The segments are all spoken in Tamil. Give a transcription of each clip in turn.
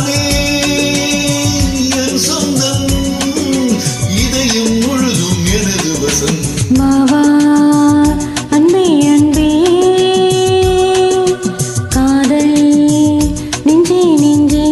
தானே என் சொந்தம், இதயம் முழுதும் எனது வசம். மாவா அன்பே அன்பே காதல் நெஞ்சே நெஞ்சே.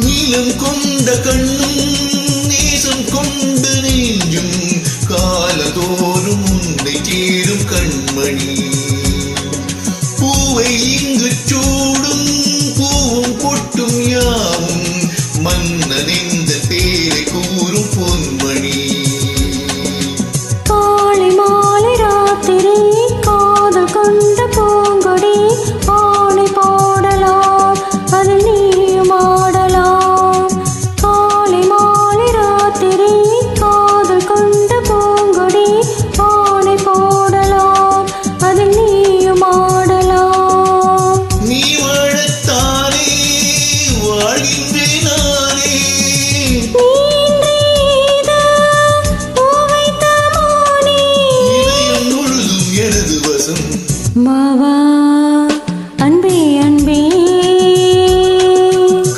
நீலம் கொண்ட கண்ணும் நேசம் கொண்டு நெஞ்சும் காலதோறும் உன்னை சேரும் கண்மணி. பூவை இங்கு சூடும் பூவும் பொட்டும் யாவும் மன்னனிந்த பேரை கூறும் பொன்மணி. காலை மாலை ராத்திரி காதல் கொண்ட பூங்கொடி ஆணை போடலாம் அதில் நீயும் ஆடலாம். காலை மாலை ராத்திரி காதல் கொண்ட பூங்கொடி ஆணை போடலாம் அதில் நீயும் ஆடலாம். நீ வாழத்தானே வாழ்கின்றேன் நானே, இதயம் முழுதும் எனது வசம். மாவா அன்பே அன்பே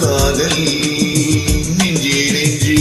காதல் நெஞ்சே நெஞ்சே.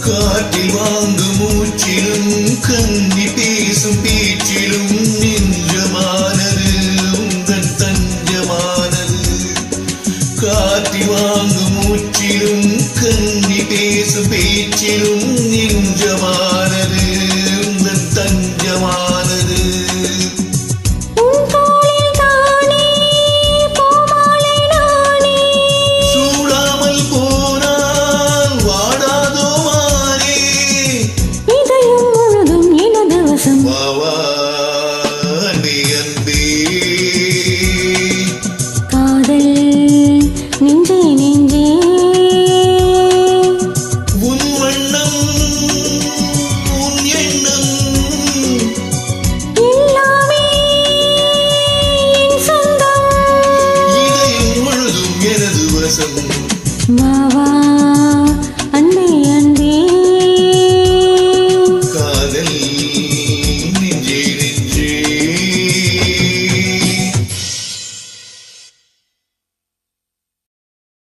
காற்றில் வாங்கு மூச்சிலும் கன்னி